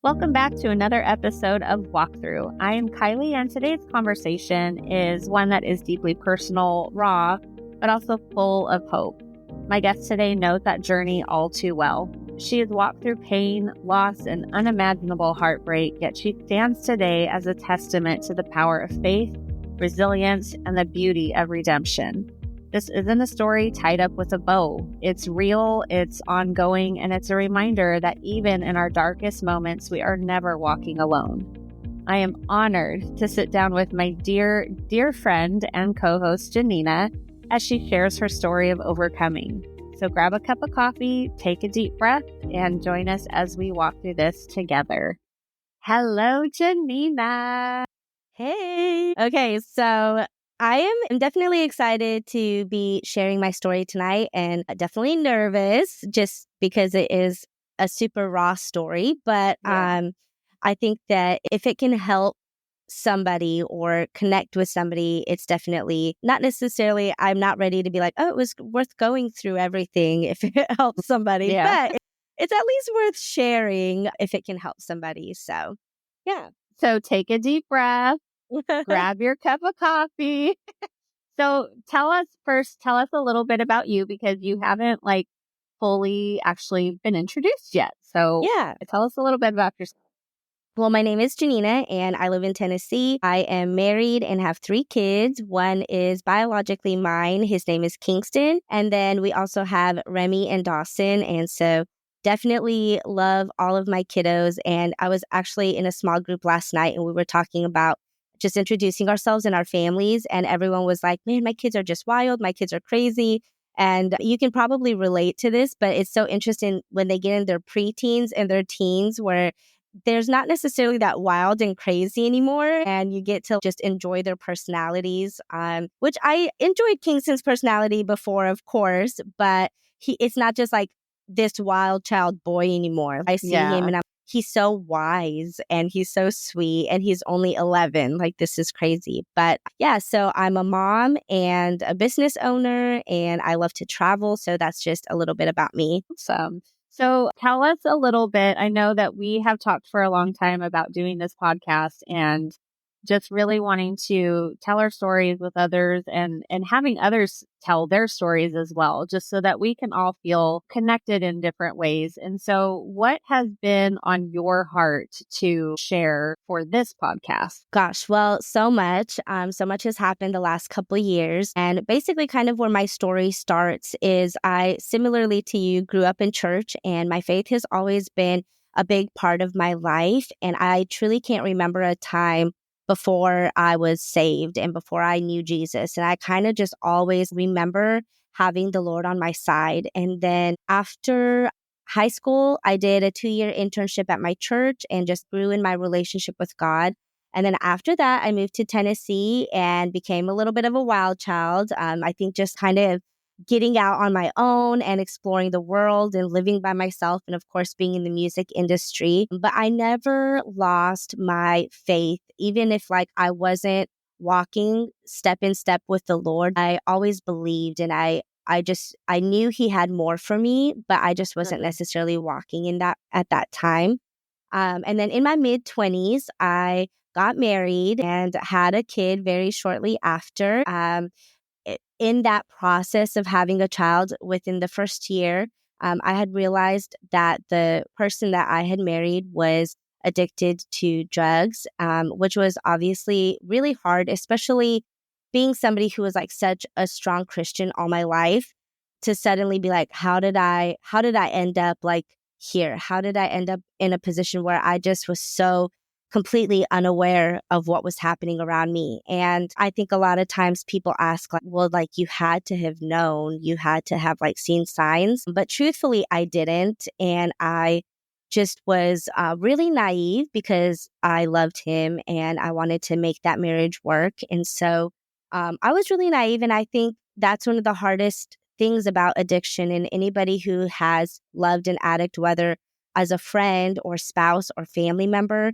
Welcome back to another episode of Walkthrough. I am Kylie, and today's conversation is one that is deeply personal, raw, but also full of hope. My guest today knows that journey all too well. She has walked through pain, loss, and unimaginable heartbreak, yet she stands today as a testament to the power of faith, resilience, and the beauty of redemption. This isn't a story tied up with a bow. It's real, it's ongoing, and it's a reminder that even in our darkest moments, we are never walking alone. I am honored to sit down with my dear, dear friend and co-host, Gianina, as she shares her story of overcoming. So grab a cup of coffee, take a deep breath, and join us as we walk through this together. Hello, Gianina. Hey. Okay, so I am definitely excited to be sharing my story tonight and definitely nervous just because it is a super raw story. But I think that if it can help somebody or connect with somebody, it's definitely not necessarily, I'm not ready to be like, oh, it was worth going through everything if it helps somebody. Yeah. But it's at least worth sharing if it can help somebody. So, yeah. So take a deep breath. Grab your cup of coffee. So tell us a little bit about you, because you haven't fully actually been introduced yet. So Yeah. tell us a little bit about yourself. Well, my name is Gianina and I live in Tennessee. I am married and have 3 kids. One is biologically mine. His name is Kingston. And then we also have Remy and Dawson. And so definitely love all of my kiddos. And I was actually in a small group last night and we were talking about just introducing ourselves and our families. And everyone was like, man, my kids are just wild. My kids are crazy. And you can probably relate to this, but it's so interesting when they get in their preteens and their teens where there's not necessarily that wild and crazy anymore. And you get to just enjoy their personalities, which I enjoyed Kingston's personality before, of course, but it's not just like this wild child boy anymore. I see him and he's so wise and he's so sweet and he's only 11. Like, this is crazy. But yeah, so I'm a mom and a business owner and I love to travel. So that's just a little bit about me. Awesome. So tell us a little bit. I know that we have talked for a long time about doing this podcast and just really wanting to tell our stories with others and having others tell their stories as well, just so that we can all feel connected in different ways. And so what has been on your heart to share for this podcast? Gosh, well, so much. So much has happened the last couple of years. And basically kind of where my story starts is I, similarly to you, grew up in church and my faith has always been a big part of my life. And I truly can't remember a time before I was saved and before I knew Jesus. And I kind of just always remember having the Lord on my side. And then after high school, I did a 2-year internship at my church and just grew in my relationship with God. And then after that, I moved to Tennessee and became a little bit of a wild child. I think just kind of getting out on my own and exploring the world and living by myself and, of course, being in the music industry. But I never lost my faith, even if I wasn't walking step in step with the Lord. I always believed and I knew he had more for me, but I just wasn't necessarily walking in that at that time. And then in my mid-20s, I got married and had a kid very shortly after. In that process of having a child within the first year, I had realized that the person that I had married was addicted to drugs, which was obviously really hard, especially being somebody who was such a strong Christian all my life, to suddenly be like, how did I end up here? How did I end up in a position where I just was so completely unaware of what was happening around me? And I think a lot of times people ask, well, you had to have known, you had to have seen signs. But truthfully, I didn't. And I just was really naive because I loved him and I wanted to make that marriage work. And so I was really naive. And I think that's one of the hardest things about addiction. And anybody who has loved an addict, whether as a friend or spouse or family member,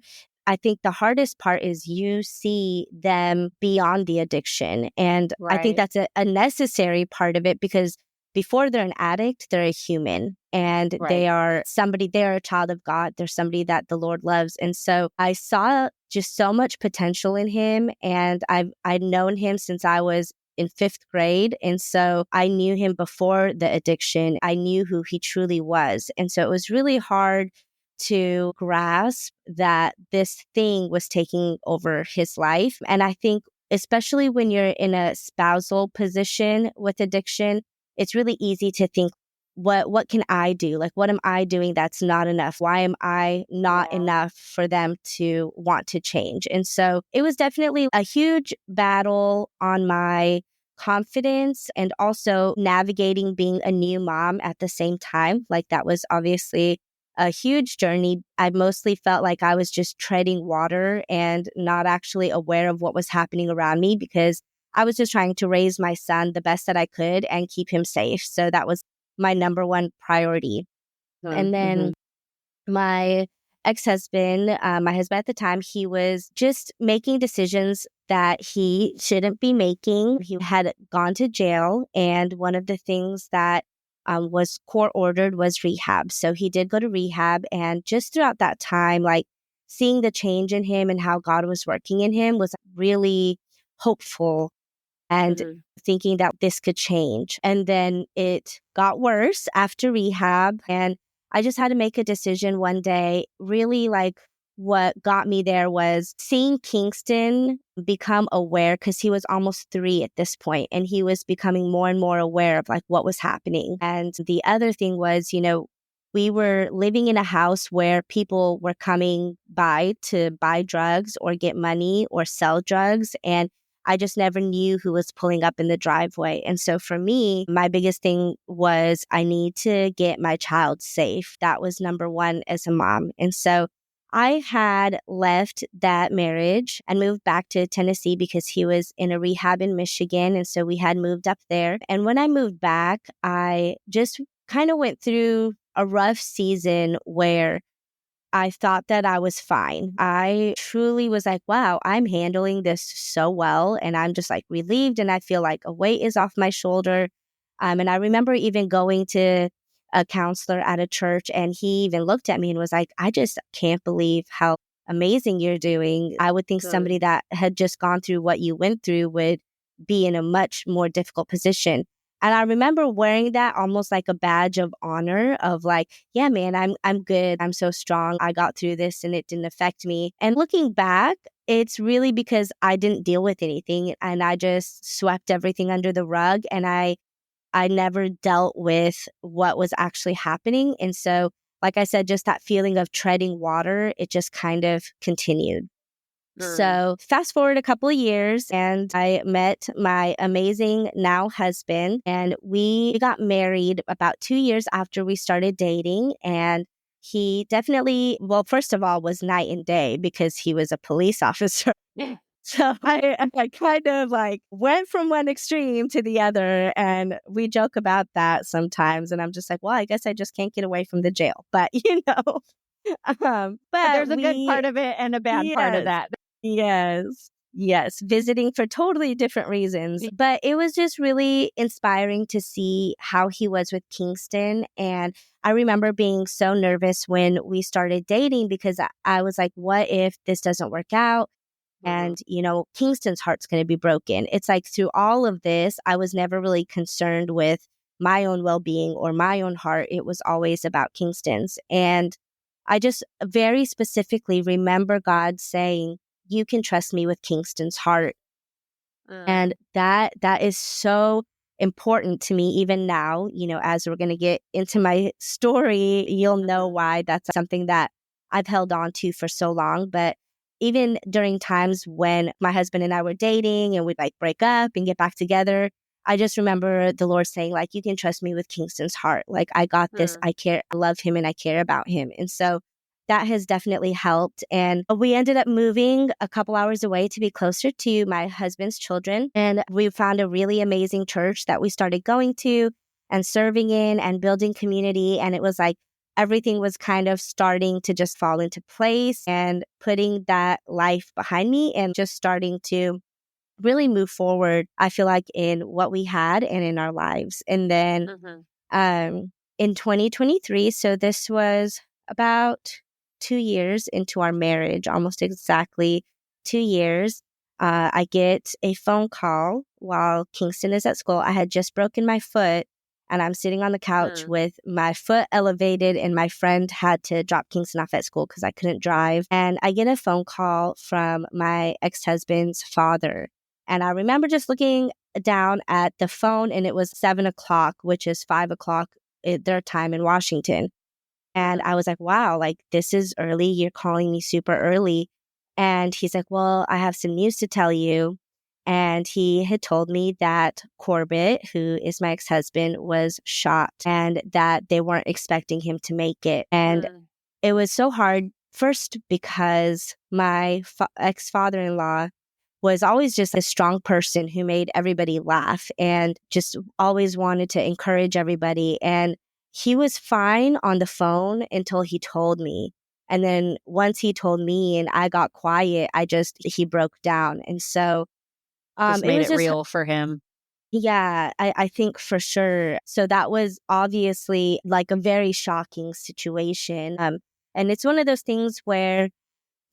I think the hardest part is you see them beyond the addiction. And I think that's a necessary part of it, because before they're an addict, they're a human, and they are a child of God. They're somebody that the Lord loves. And so I saw just so much potential in him. And I'd known him since I was in 5th grade. And so I knew him before the addiction. I knew who he truly was. And so it was really hard to grasp that this thing was taking over his life. And I think, especially when you're in a spousal position with addiction, it's really easy to think, what can I do? Like, what am I doing that's not enough? Why am I not enough for them to want to change? And so it was definitely a huge battle on my confidence, and also navigating being a new mom at the same time. Like, that was obviously a huge journey. I mostly felt like I was just treading water and not actually aware of what was happening around me, because I was just trying to raise my son the best that I could and keep him safe. So that was my number one priority. And then my ex-husband, my husband at the time, he was just making decisions that he shouldn't be making. He had gone to jail, and one of the things that was court ordered was rehab. So he did go to rehab, and just throughout that time, like, seeing the change in him and how God was working in him was really hopeful, and thinking that this could change. And then it got worse after rehab. And I just had to make a decision one day. Really, like, what got me there was seeing Kingston become aware, because he was almost 3 at this point, and he was becoming more and more aware of like what was happening. And the other thing was, we were living in a house where people were coming by to buy drugs or get money or sell drugs. And I just never knew who was pulling up in the driveway. And so for me, my biggest thing was I need to get my child safe. That was number one as a mom. And so I had left that marriage and moved back to Tennessee because he was in a rehab in Michigan. And so we had moved up there. And when I moved back, I just kind of went through a rough season where I thought that I was fine. I truly was like, wow, I'm handling this so well. And I'm just like relieved. And I feel like a weight is off my shoulder. And I remember even going to a counselor at a church, and he even looked at me and was like, I just can't believe how amazing you're doing. I would think somebody that had just gone through what you went through would be in a much more difficult position. And I remember wearing that almost like a badge of honor of like, yeah, man, I'm good. I'm so strong. I got through this and it didn't affect me. And looking back, it's really because I didn't deal with anything, and I just swept everything under the rug, and I never dealt with what was actually happening. And so, like I said, just that feeling of treading water, it just kind of continued. So fast forward a couple of years, and I met my amazing now husband, and we got married about 2 years after we started dating. And he definitely, well, first of all, was night and day because he was a police officer. So I kind of like went from one extreme to the other, and we joke about that sometimes. And I'm just like, well, I guess I just can't get away from the jail. But, but there's a good part of it and a bad part of that. Yes. Visiting for totally different reasons. But it was just really inspiring to see how he was with Kingston. And I remember being so nervous when we started dating, because I was like, what if this doesn't work out? And, Kingston's heart's going to be broken. It's like through all of this, I was never really concerned with my own well-being or my own heart. It was always about Kingston's. And I just very specifically remember God saying, you can trust me with Kingston's heart. And that is so important to me even now. As we're going to get into my story, you'll know why that's something that I've held on to for so long. But even during times when my husband and I were dating and we'd like break up and get back together, I just remember the Lord saying, like, you can trust me with Kingston's heart. Like, I got this. I care. I love him and I care about him. And so that has definitely helped. And we ended up moving a couple hours away to be closer to my husband's children. And we found a really amazing church that we started going to and serving in and building community. And it was like everything was kind of starting to just fall into place, and putting that life behind me and just starting to really move forward, I feel like, in what we had and in our lives. And then in 2023, so this was about 2 years into our marriage, almost exactly 2 years, I get a phone call while Kingston is at school. I had just broken my foot and I'm sitting on the couch with my foot elevated, and my friend had to drop Kingston off at school because I couldn't drive. And I get a phone call from my ex-husband's father. And I remember just looking down at the phone, and it was 7 o'clock, which is 5 o'clock their time in Washington. And I was like, wow, like, this is early. You're calling me super early. And he's like, well, I have some news to tell you. And he had told me that Corbett, who is my ex-husband, was shot and that they weren't expecting him to make it. And it was so hard, first because my ex-father-in-law was always just a strong person who made everybody laugh and just always wanted to encourage everybody. And he was fine on the phone until he told me. And then once he told me and I got quiet, he broke down. And so just made it real for him. Yeah, I think for sure. So that was obviously like a very shocking situation. And it's one of those things where,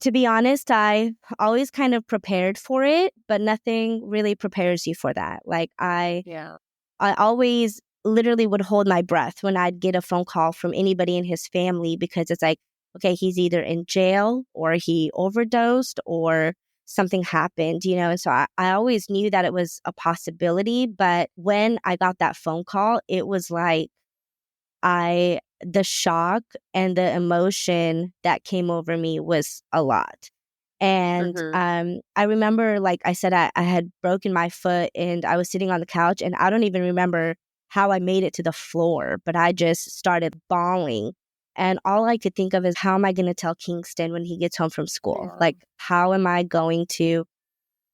to be honest, I always kind of prepared for it, but nothing really prepares you for that. Like I always literally would hold my breath when I'd get a phone call from anybody in his family, because it's like, okay, he's either in jail or he overdosed or something happened, And so I always knew that it was a possibility. But when I got that phone call, it was like the shock and the emotion that came over me was a lot. And I remember, like I said, I had broken my foot and I was sitting on the couch, and I don't even remember how I made it to the floor, but I just started bawling. And all I could think of is, how am I going to tell Kingston when he gets home from school? Yeah. Like, how am I going to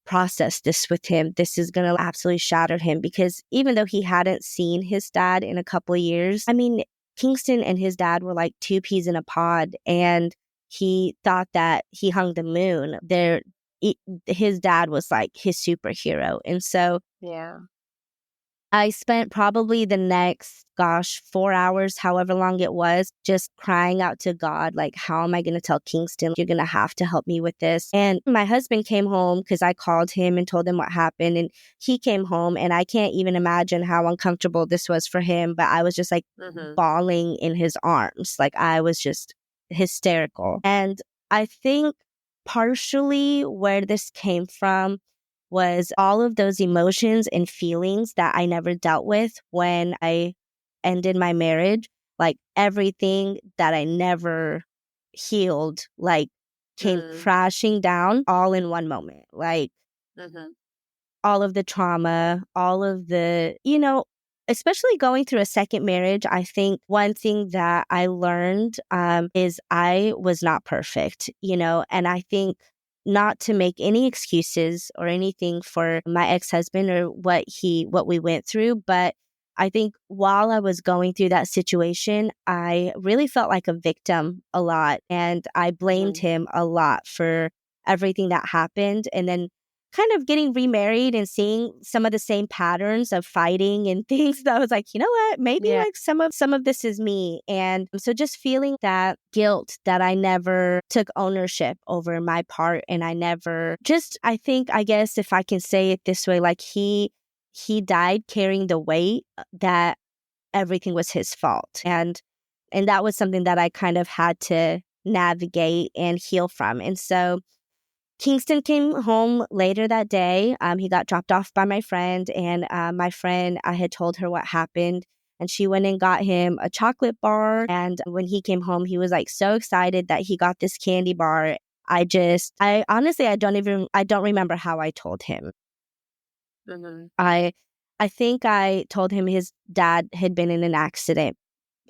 process this with him? This is going to absolutely shatter him, because even though he hadn't seen his dad in a couple of years, I mean, Kingston and his dad were like two peas in a pod, and he thought that he hung the moon. His dad was like his superhero. And so I spent probably the next, 4 hours, however long it was, just crying out to God, like, how am I going to tell Kingston? You're going to have to help me with this. And my husband came home because I called him and told him what happened. And he came home, and I can't even imagine how uncomfortable this was for him. But I was just like bawling in his arms. Like, I was just hysterical. And I think partially where this came from was all of those emotions and feelings that I never dealt with when I ended my marriage. Like, everything that I never healed, like, came crashing down all in one moment. Like, all of the trauma, all of the, especially going through a second marriage. I think one thing that I learned is I was not perfect, and I think, not to make any excuses or anything for my ex-husband or what we went through, but I think while I was going through that situation, I really felt like a victim a lot, and I blamed him a lot for everything that happened. And then kind of getting remarried and seeing some of the same patterns of fighting and things, that I was like, you know what, maybe like some of this is me. And so just feeling that guilt that I never took ownership over my part, and I never I guess if I can say it this way, like, he died carrying the weight that everything was his fault. And that was something that I kind of had to navigate and heal from. And so Kingston came home later that day. He got dropped off by my friend, and my friend, I had told her what happened, and she went and got him a chocolate bar. And when he came home, he was like so excited that he got this candy bar. I honestly, I don't remember how I told him. I think I told him his dad had been in an accident,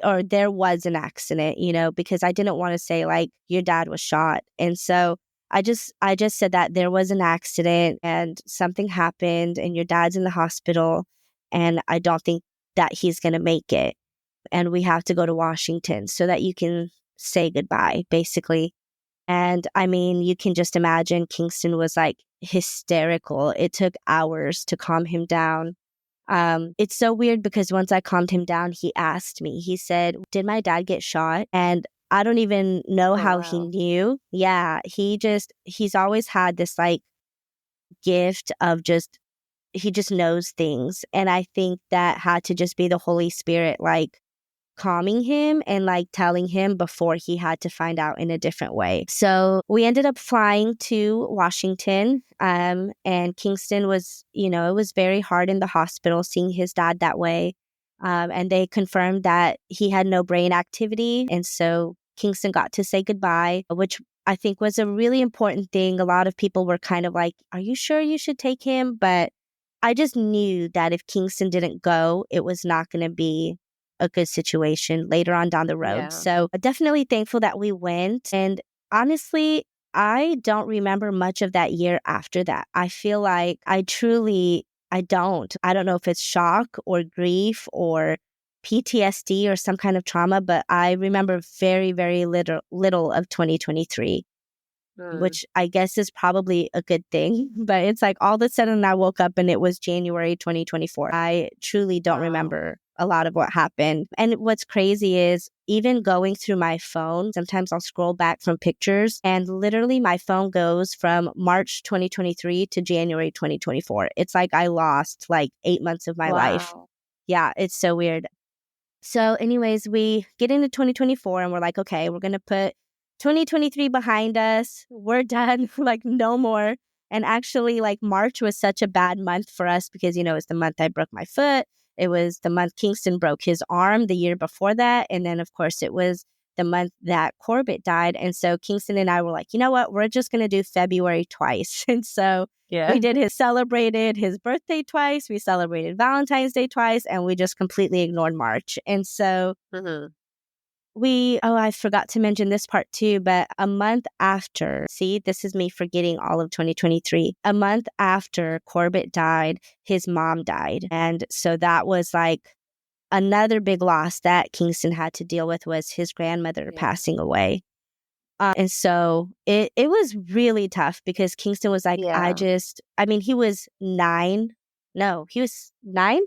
or there was an accident, because I didn't want to say, like, your dad was shot. And so I just said that there was an accident and something happened and your dad's in the hospital, and I don't think that he's going to make it. And we have to go to Washington so that you can say goodbye, basically. And I mean, you can just imagine Kingston was like hysterical. It took hours to calm him down. It's so weird because once I calmed him down, he asked me, he said, "Did my dad get shot?" And I don't even know Oh, how he wow. knew. Yeah, he's always had this like gift of he just knows things. And I think that had to just be the Holy Spirit, like calming him and like telling him before he had to find out in a different way. So we ended up flying to Washington. And Kingston was, it was very hard in the hospital seeing his dad that way. And they confirmed that he had no brain activity. And so Kingston got to say goodbye, which I think was a really important thing. A lot of people were kind of like, "Are you sure you should take him?" But I just knew that if Kingston didn't go, it was not going to be a good situation later on down the road. Yeah. So definitely thankful that we went. And honestly, I don't remember much of that year after that. I feel like I don't. I don't know if it's shock or grief or PTSD or some kind of trauma, but I remember very, very little of 2023, Mm. which I guess is probably a good thing. But it's like all of a sudden I woke up and it was January 2024. I truly don't Wow. remember a lot of what happened. And what's crazy is even going through my phone, sometimes I'll scroll back from pictures and literally my phone goes from March 2023 to January 2024. It's like I lost like 8 months of my life. Wow. Yeah, it's so weird. So, anyways, we get into 2024 and we're like, okay, we're going to put 2023 behind us. We're done, like, no more. And actually, like, March was such a bad month for us because, it's the month I broke my foot. It was the month Kingston broke his arm the year before that. And then, of course, it was the month that Corbett died. And so Kingston and I were like, you know what? We're just going to do February twice. And so Yeah. we celebrated his birthday twice, we celebrated Valentine's Day twice, and we just completely ignored March. And so Mm-hmm. I forgot to mention this part too, but a month after, see, this is me forgetting all of 2023. A month after Corbett died, his mom died. And so that was like another big loss that Kingston had to deal with was his grandmother Yeah. passing away. And so it was really tough because Kingston was like, Yeah. he was 9. No, he was 9.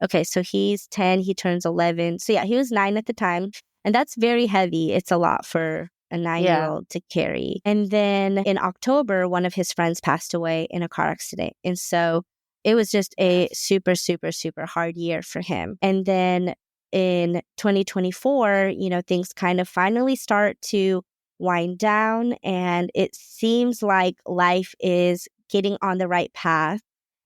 Okay, so he's 10, he turns 11. So yeah, he was 9 at the time. And that's very heavy. It's a lot for a 9-year Yeah. old to carry. And then in October, one of his friends passed away in a car accident. And so it was just a Yes. super, super, super hard year for him. And then in 2024, things kind of finally start to wind down and it seems like life is getting on the right path.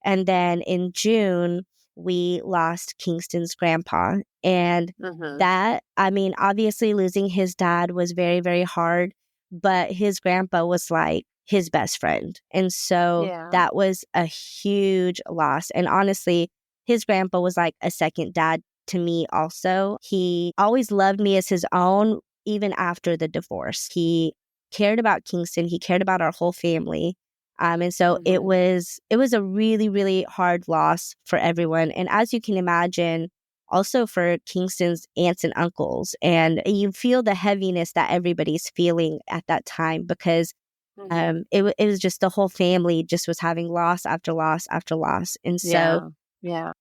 And then in June, we lost Kingston's grandpa. And Mm-hmm. that, obviously losing his dad was very, very hard, but his grandpa was like his best friend. And so Yeah. that was a huge loss. And honestly, his grandpa was like a second dad to me also. He always loved me as his own, even after the divorce. He cared about Kingston. He cared about our whole family. And so it Mm-hmm. was a really, really hard loss for everyone. And as you can imagine, also for Kingston's aunts and uncles. And you feel the heaviness that everybody's feeling at that time because Mm-hmm. it was just the whole family just was having loss after loss after loss. And so Yeah. Yeah.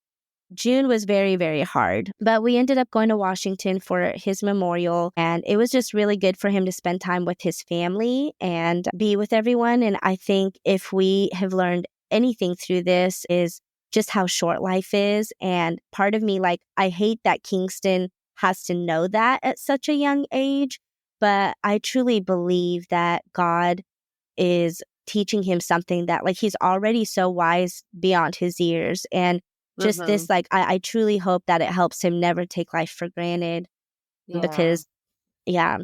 June was very, very hard, but we ended up going to Washington for his memorial. And it was just really good for him to spend time with his family and be with everyone. And I think if we have learned anything through this is just how short life is. And part of me, like, I hate that Kingston has to know that at such a young age, but I truly believe that God is teaching him something that like he's already so wise beyond his years. And just Mm-hmm. this, like, I truly hope that it helps him never take life for granted Yeah. because, yeah.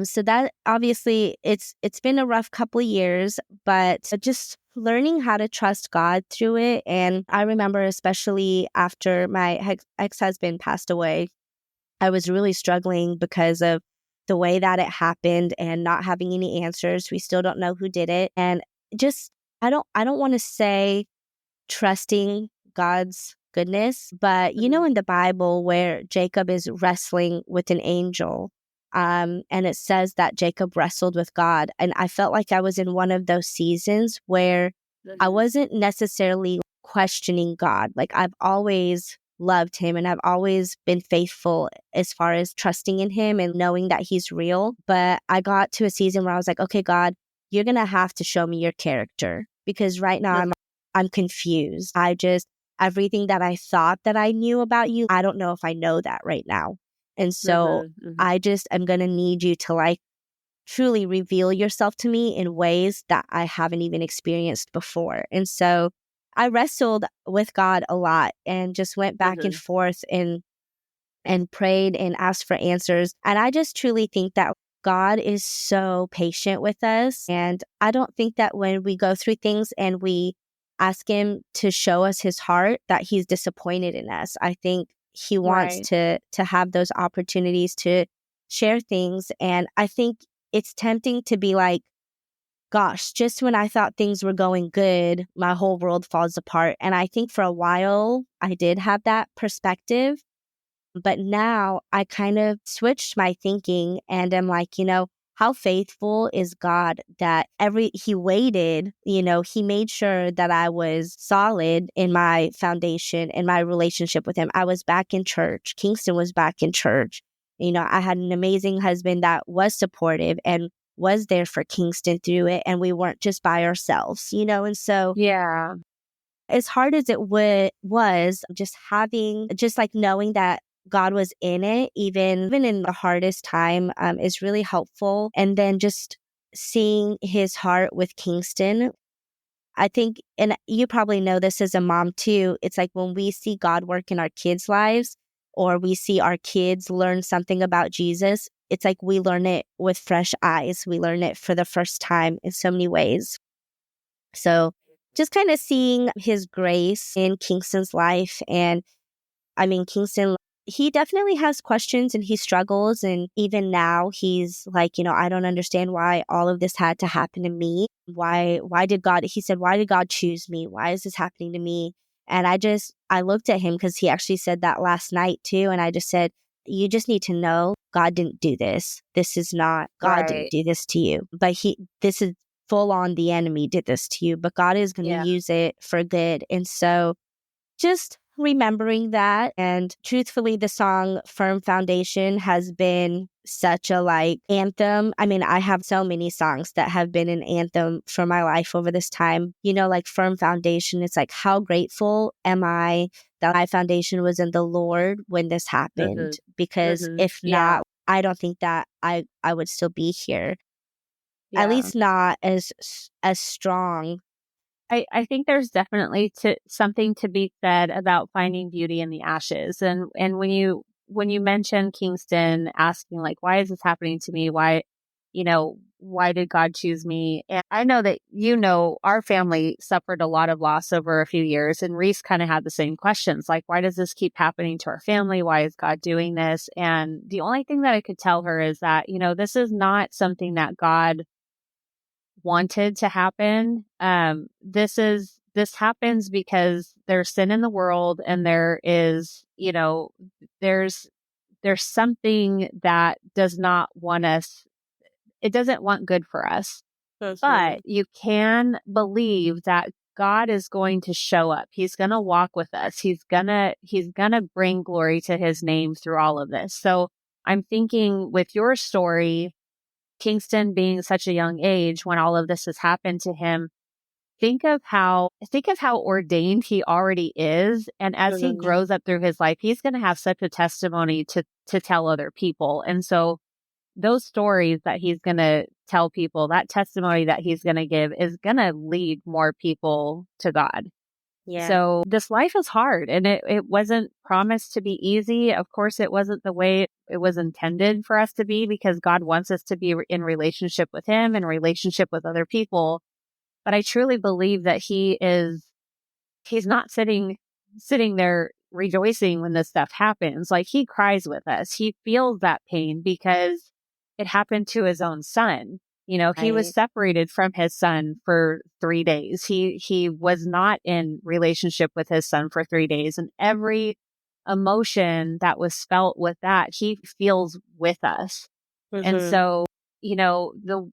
So that obviously it's been a rough couple of years, but just learning how to trust God through it. And I remember, especially after my ex-husband passed away, I was really struggling because of the way that it happened and not having any answers. We still don't know who did it. And just I don't want to say trusting God's goodness, but Mm-hmm. in the Bible where Jacob is wrestling with an angel, And it says that Jacob wrestled with God. And I felt like I was in one of those seasons where I wasn't necessarily questioning God. Like I've always loved him and I've always been faithful as far as trusting in him and knowing that he's real. But I got to a season where I was like, okay, God, you're going to have to show me your character because right now I'm confused. Everything that I thought that I knew about you, I don't know if I know that right now. And so I just am going to need you to like truly reveal yourself to me in ways that I haven't even experienced before. And so I wrestled with God a lot and just went back and forth and prayed and asked for answers. And I just truly think that God is so patient with us. And I don't think that when we go through things and we ask him to show us his heart, that he's disappointed in us. I think he wants to have those opportunities to share things. And I think it's tempting to be like, gosh, just when I thought things were going good, my whole world falls apart. And I think for a while I did have that perspective. But now I kind of switched my thinking and I'm like, how faithful is God that he waited, he made sure that I was solid in my foundation and my relationship with him. I was back in church. Kingston was back in church. I had an amazing husband that was supportive and was there for Kingston through it. And we weren't just by ourselves, and so as hard as it was just like knowing that God was in it, even in the hardest time, is really helpful. And then just seeing his heart with Kingston, I think, and you probably know this as a mom too, it's like when we see God work in our kids' lives or we see our kids learn something about Jesus, it's like we learn it with fresh eyes. We learn it for the first time in so many ways. So just kind of seeing his grace in Kingston's life. And I mean, Kingston, he definitely has questions and he struggles. And even now he's like, I don't understand why all of this had to happen to me. Why he said, why did God choose me? Why is this happening to me? And I looked at him because he actually said that last night too. And I just said, you just need to know God didn't do this. This is not, God didn't do this to you. But this is full on the enemy did this to you, but God is going to use it for good. And so just remembering that. And truthfully, the song Firm Foundation has been such a anthem. I mean, I have so many songs that have been an anthem for my life over this time. Like Firm Foundation, it's like, how grateful am I that my foundation was in the Lord when this happened? Because if not, I don't think that I would still be here. At least not as strong. I think there's definitely something to be said about finding beauty in the ashes. And when you mention Kingston asking like, why is this happening to me? Why did God choose me? And I know that, our family suffered a lot of loss over a few years, and Reese kind of had the same questions. Like, why does this keep happening to our family? Why is God doing this? And the only thing that I could tell her is that, this is not something that God wanted to happen. This happens because there's sin in the world, and there is, there's something that does not want us. It doesn't want good for us. But you can believe that God is going to show up. He's going to walk with us. He's going to bring glory to his name through all of this. So I'm thinking with your story, Kingston being such a young age when all of this has happened to him, think of how ordained he already is. And as he grows up through his life, he's going to have such a testimony to tell other people. And so those stories that he's going to tell people, that testimony that he's going to give is going to lead more people to God. Yeah. So this life is hard, and it wasn't promised to be easy. Of course, it wasn't the way it was intended for us to be, because God wants us to be in relationship with him and relationship with other people. But I truly believe that he's not sitting there rejoicing when this stuff happens. Like, he cries with us. He feels that pain because it happened to his own son. He was separated from his son for 3 days. He was not in relationship with his son for 3 days. And every emotion that was felt with that, he feels with us. And Mm-hmm. so, the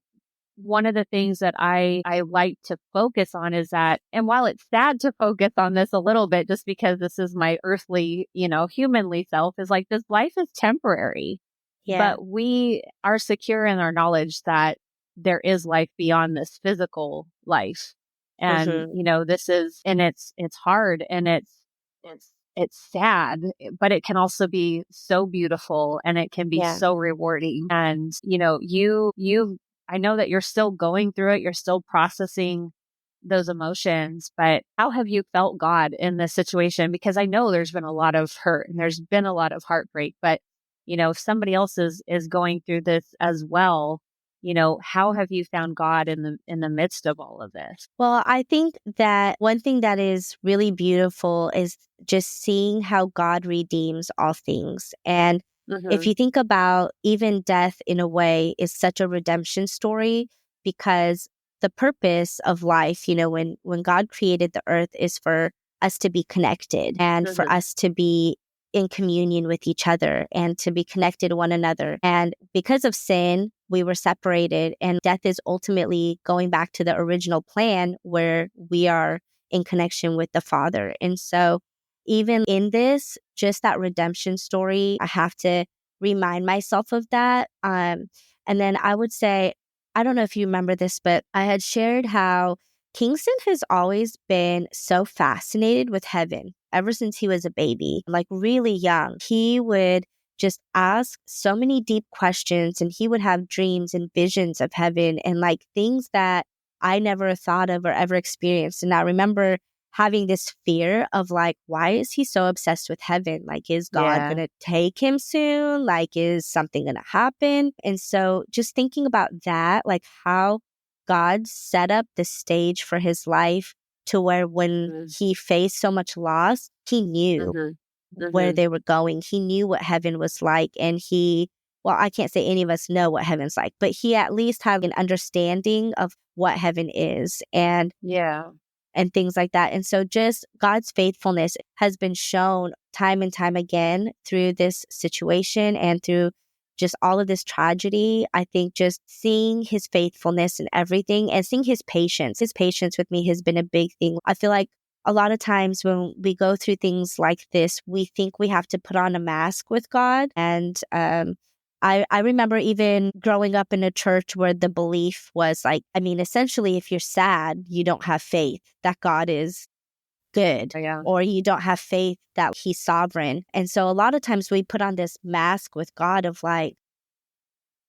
one of the things that I like to focus on is that, and while it's sad to focus on this a little bit, just because this is my earthly, humanly self, is like this life is temporary, Yeah. but we are secure in our knowledge that there is life beyond this physical life. And, Mm-hmm. this is, and it's hard and it's sad, but it can also be so beautiful and it can be Yeah. so rewarding. And, you I know that you're still going through it. You're still processing those emotions, but how have you felt God in this situation? Because I know there's been a lot of hurt and there's been a lot of heartbreak, but if somebody else is going through this as well, how have you found God in the midst of all of this? Well, I think that one thing that is really beautiful is just seeing how God redeems all things. And if Mm-hmm. you think about even death in a way is such a redemption story because the purpose of life, when God created the earth is for us to be connected and for Mm-hmm. us to be in communion with each other and to be connected to one another. And because of sin, we were separated, and death is ultimately going back to the original plan where we are in connection with the Father. And so, even in this, just that redemption story, I have to remind myself of that. And then I would say, I don't know if you remember this, but I had shared how Kingston has always been so fascinated with heaven ever since he was a baby, like really young. He would just ask so many deep questions and he would have dreams and visions of heaven and like things that I never thought of or ever experienced. And I remember having this fear of like, why is he so obsessed with heaven? Like, is God Yeah. going to take him soon? Like, is something going to happen? And so just thinking about that, like how God set up the stage for his life to where when Mm-hmm. he faced so much loss, he knew where Mm-hmm. they were going. He knew what heaven was like. And well, I can't say any of us know what heaven's like, but he at least had an understanding of what heaven is Yeah. and things like that. And so just God's faithfulness has been shown time and time again through this situation and through just all of this tragedy. I think just seeing his faithfulness and everything and seeing his patience with me has been a big thing. I feel like a lot of times when we go through things like this, we think we have to put on a mask with God. And I remember even growing up in a church where the belief was like, I mean, essentially, if you're sad, you don't have faith that God is good, Yeah. or you don't have faith that he's sovereign. And so a lot of times we put on this mask with God of like,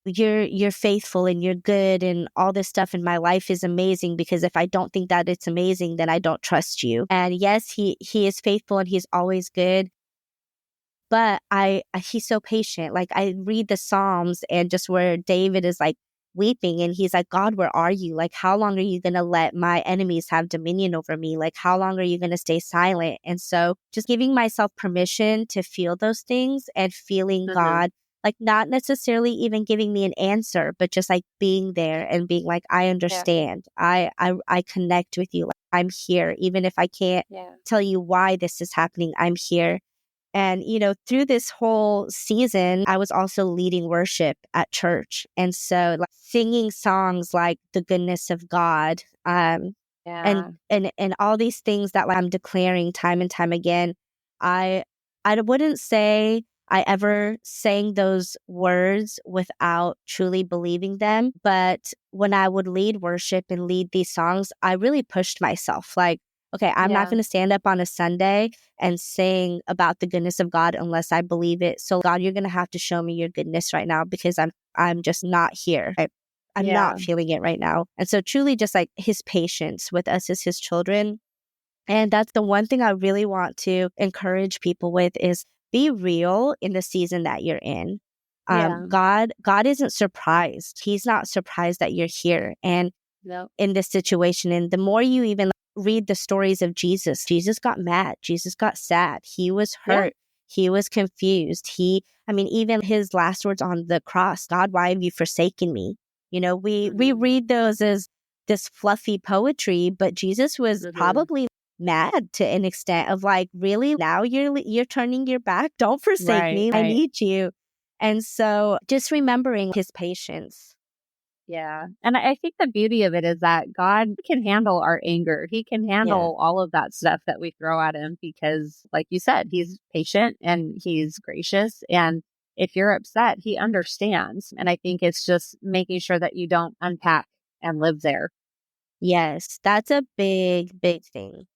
you're faithful and you're good and all this stuff in my life is amazing, because if I don't think that it's amazing, then I don't trust you. And yes, he is faithful and he's always good. But he's so patient. Like I read the Psalms and just where David is like weeping and he's like, God, where are you? Like, how long are you going to let my enemies have dominion over me? Like, how long are you going to stay silent? And so just giving myself permission to feel those things and feeling Mm-hmm. God, like not necessarily even giving me an answer, but just like being there and being like, I Yeah. understand. I connect with you. Like, I'm here. Even if I can't Yeah. tell you why this is happening, I'm here. And, through this whole season, I was also leading worship at church. And so like singing songs like the goodness of God, Yeah. and all these things that like I'm declaring time and time again. I I wouldn't say I ever sang those words without truly believing them. But when I would lead worship and lead these songs, I really pushed myself. Like, okay, I'm not Yeah. going to stand up on a Sunday and sing about the goodness of God unless I believe it. So God, you're going to have to show me your goodness right now, because I'm just not here. I'm Yeah. not feeling it right now. And so truly just like his patience with us as his children. And that's the one thing I really want to encourage people with is be real in the season that you're in. Yeah. God isn't surprised. He's not surprised that you're here. And No. in this situation. And the more you even read the stories of Jesus got mad. Jesus got sad. He was Yeah. hurt. He was confused. Even his last words on the cross, God, why have you forsaken me? We Mm-hmm. read those as this fluffy poetry, but Jesus was Mm-hmm. probably mad to an extent of like, really? Now you're turning your back? Don't forsake Right. me. I Right. need you. And so just remembering his patience. Yeah. And I think the beauty of it is that God can handle our anger. He can Yeah. handle all of that stuff that we throw at him because, like you said, he's patient and he's gracious. And if you're upset, he understands. And I think it's just making sure that you don't unpack and live there. Yes, that's a big, big thing.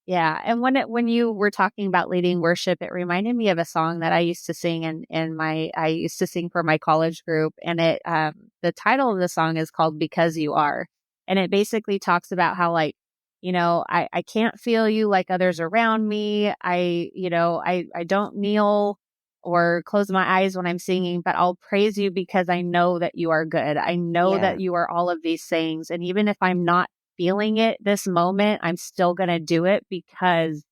Yeah, and when you were talking about leading worship, it reminded me of a song that I used to sing in my I used to sing for my college group, and it the title of the song is called "Because You Are," and it basically talks about how like I can't feel you like others around me. I don't kneel or close my eyes when I'm singing, but I'll praise you because I know that you are good. I know Yeah. that you are all of these things, and even if I'm not feeling it this moment, I'm still going to do it because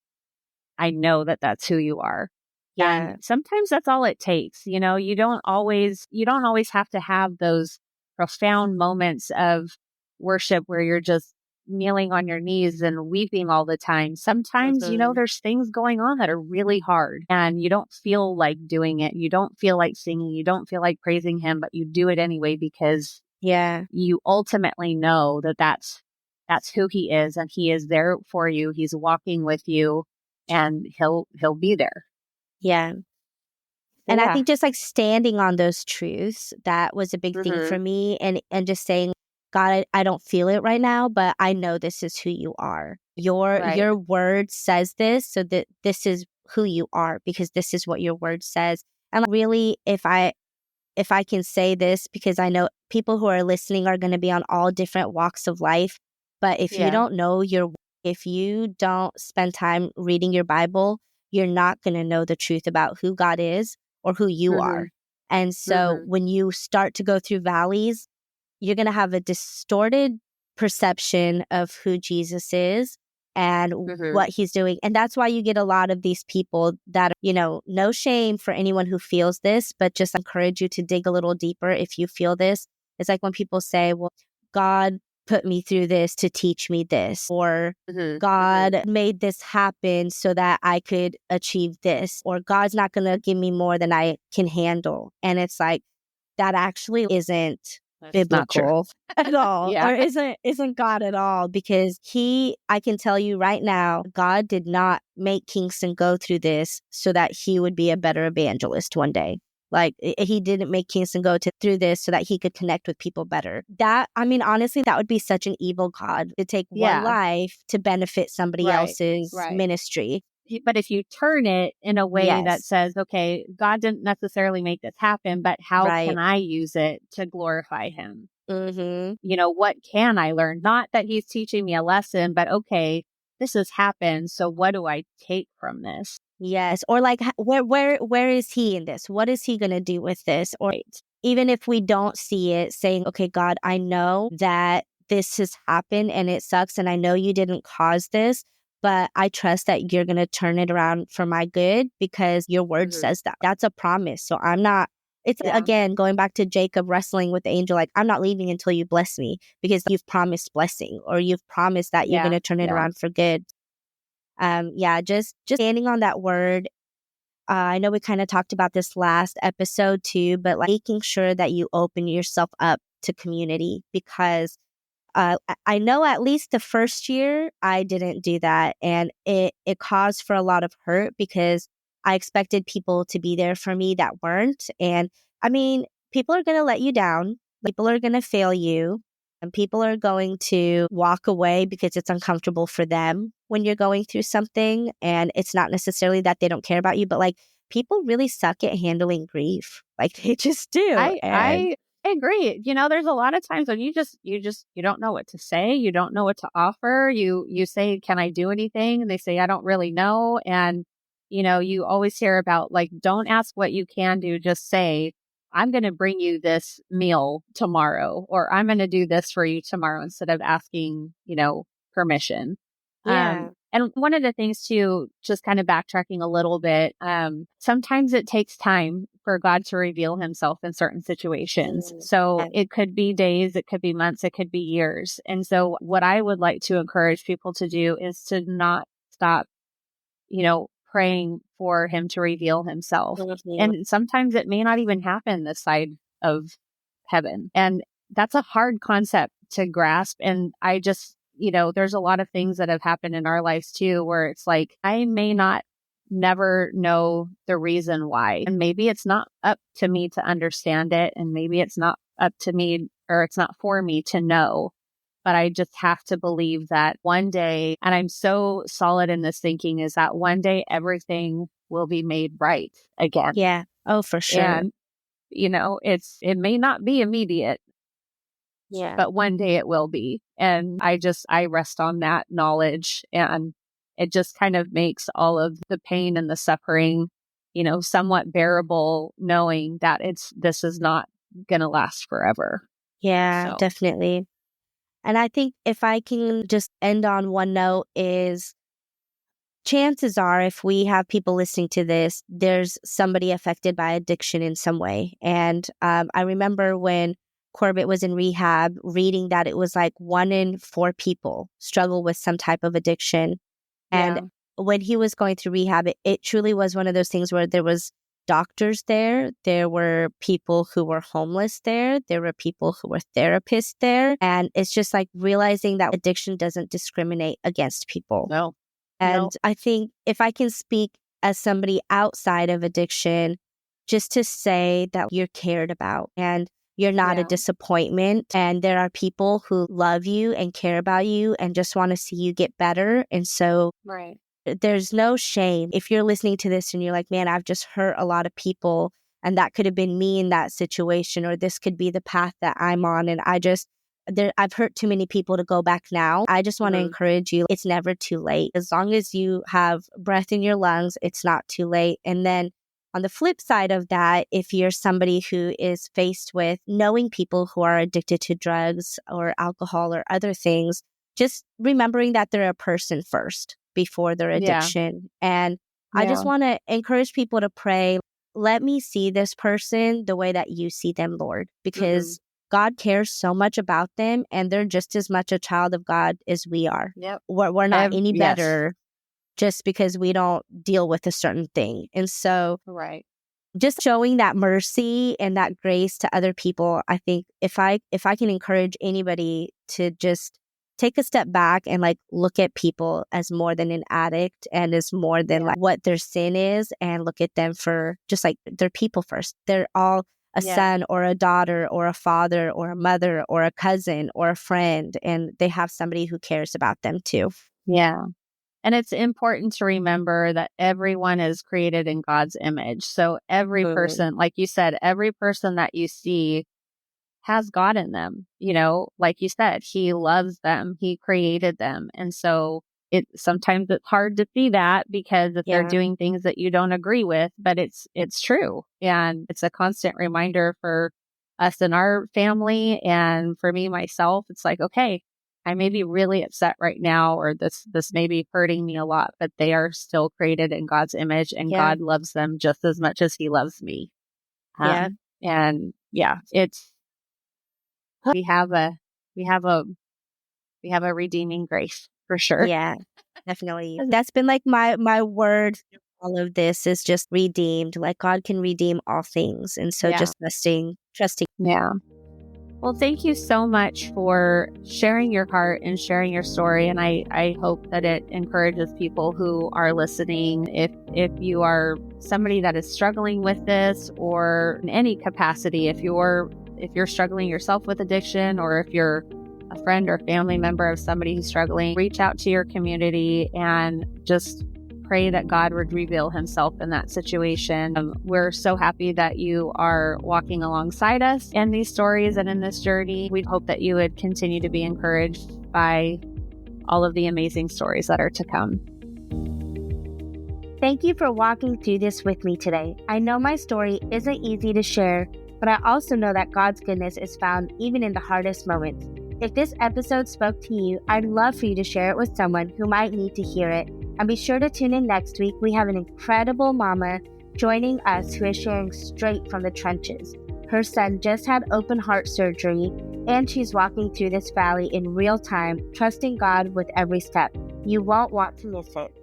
I know that that's who you are. And Yeah. sometimes that's all it takes. You don't always have to have those profound moments of worship where you're just kneeling on your knees and weeping all the time. Sometimes, Mhm. there's things going on that are really hard and you don't feel like doing it. You don't feel like singing. You don't feel like praising him, but you do it anyway because Yeah. you ultimately know that that's who he is and he is there for you. He's walking with you and he'll be there. Yeah. So And I yeah. think just like standing on those truths, that was a big thing for Mhm. me. And just saying, God, I don't feel it right now, but I know this is who you are. Right. Your word says this, so that this is who you are because this is what your word says. And really, if I can say this, because I know people who are listening are going to be on all different walks of life. But if you Yeah. don't know if you don't spend time reading your Bible, you're not going to know the truth about who God is or who you are. Mhm. And so Mhm. when you start to go through valleys, you're going to have a distorted perception of who Jesus is and Mhm. what he's doing. And that's why you get a lot of these people that, no shame for anyone who feels this, but just encourage you to dig a little deeper if you feel this. It's like when people say, well, God put me through this to teach me this, or Mhm. Mhm. God made this happen so that I could achieve this, or God's not going to give me more than I can handle. And it's like, that actually isn't That's not true. biblical at all, Yeah. or isn't God at all, because I can tell you right now, God did not make Kingston go through this so that he would be a better evangelist one day. Like he didn't make Kingston through this so that he could connect with people better. That, I mean, honestly, that would be such an evil God to take one Yeah. life to benefit somebody Right. else's Right. ministry. But if you turn it in a way that Yes. says, okay, God didn't necessarily make this happen, but how can Right. I use it to glorify him? Mm-hmm. What can I learn? Not that he's teaching me a lesson, but okay, this has happened. So what do I take from this? Yes, or like where is he in this? What is he going to do with this? Or Right. even if we don't see it, saying, "Okay, God, I know that this has happened and it sucks and I know you didn't cause this, but I trust that you're going to turn it around for my good because your word Hmm. says that." That's a promise. So I'm not it's Yeah. again going back to Jacob wrestling with the angel, like, I'm not leaving until you bless me because you've promised blessing or you've promised that you're going Yeah. to turn it Yeah. around for good. Yeah, just standing on that word. I know we kind of talked about this last episode too, but like making sure that you open yourself up to community, because I know at least the first year I didn't do that, and it caused for a lot of hurt because I expected people to be there for me that weren't. And I mean, people are going to let you down. People are going to fail you, and people are going to walk away because it's uncomfortable for them when you're going through something. And it's not necessarily that they don't care about you, but like people really suck at handling grief. Like they just do. And I agree. There's a lot of times when you don't know what to say. You don't know what to offer. You say, "Can I do anything?" And they say, "I don't really know." And you always hear about like, don't ask what you can do. Just say, "I'm going to bring you this meal tomorrow," or "I'm going to do this for you tomorrow," instead of asking, permission. yeah. And one of the things too, just kind of backtracking a little bit, sometimes it takes time for God to reveal himself in certain situations. Mm, So yeah. it could be days, it could be months, it could be years. And so what I would like to encourage people to do is to not stop, praying for him to reveal himself. Mhm. And sometimes it may not even happen this side of heaven. And that's a hard concept to grasp. And I just, there's a lot of things that have happened in our lives too, where it's like, I may not never know the reason why. And maybe it's not up to me to understand it. And maybe it's not up to me, or it's not for me to know. But I just have to believe that one day, and I'm so solid in this thinking, is that one day everything will be made right again. Yeah. Oh, for sure. And, it may not be immediate, Yeah. but one day it will be. And I rest on that knowledge, and it just kind of makes all of the pain and the suffering, somewhat bearable, knowing that this is not going to last forever. Yeah, So. definitely. And I think if I can just end on one note is, chances are if we have people listening to this, there's somebody affected by addiction in some way. And I remember when Corbett was in rehab, reading that it was like 1 in 4 people struggle with some type of addiction. And when he was going through rehab, it truly was one of those things where there was doctors there were people who were homeless there were people who were therapists there. And it's just like realizing that addiction doesn't discriminate against people. No. And I think if I can speak as somebody outside of addiction, just to say that you're cared about and you're not a disappointment. And there are people who love you and care about you and just want to see you get better. And so there's no shame. If you're listening to this and you're like, man, I've just hurt a lot of people, and that could have been me in that situation, or this could be the path that I'm on. And I've hurt too many people to go back now. I just want to encourage you. It's never too late. As long as you have breath in your lungs, it's not too late. And then on the flip side of that, if you're somebody who is faced with knowing people who are addicted to drugs or alcohol or other things, just remembering that they're a person first before their addiction. And I just want to encourage people to pray, let me see this person the way that you see them, Lord, because God cares so much about them, and they're just as much a child of God as we are. We're not any better just because we don't deal with a certain thing. And so just showing that mercy and that grace to other people, I think if I can encourage anybody to just take a step back and like look at people as more than an addict and as more than like what their sin is, and look at them for just like they're people first. They're all a son or a daughter or a father or a mother or a cousin or a friend, and they have somebody who cares about them too. Yeah. And it's important to remember that everyone is created in God's image. So every person, like you said, every person that you see has God in them. Like you said, he loves them. He created them. And so sometimes it's hard to see that because if they're doing things that you don't agree with, but it's true. And it's a constant reminder for us in our family, and for me, myself, it's like, okay, I may be really upset right now, or this may be hurting me a lot, but they are still created in God's image, and God loves them just as much as he loves me. And it's, we have a redeeming grace for sure. Yeah, definitely. That's been like my word. All of this is just redeemed. Like God can redeem all things. And so just trusting. Yeah. Well, thank you so much for sharing your heart and sharing your story. And I hope that it encourages people who are listening. If you are somebody that is struggling with this, or in any capacity, if you're struggling yourself with addiction, or if you're a friend or family member of somebody who's struggling, reach out to your community and just pray that God would reveal himself in that situation. We're so happy that you are walking alongside us in these stories and in this journey. We hope that you would continue to be encouraged by all of the amazing stories that are to come. Thank you for walking through this with me today. I know my story isn't easy to share, but I also know that God's goodness is found even in the hardest moments. If this episode spoke to you, I'd love for you to share it with someone who might need to hear it. And be sure to tune in next week. We have an incredible mama joining us who is sharing straight from the trenches. Her son just had open heart surgery, and she's walking through this valley in real time, trusting God with every step. You won't want to miss it.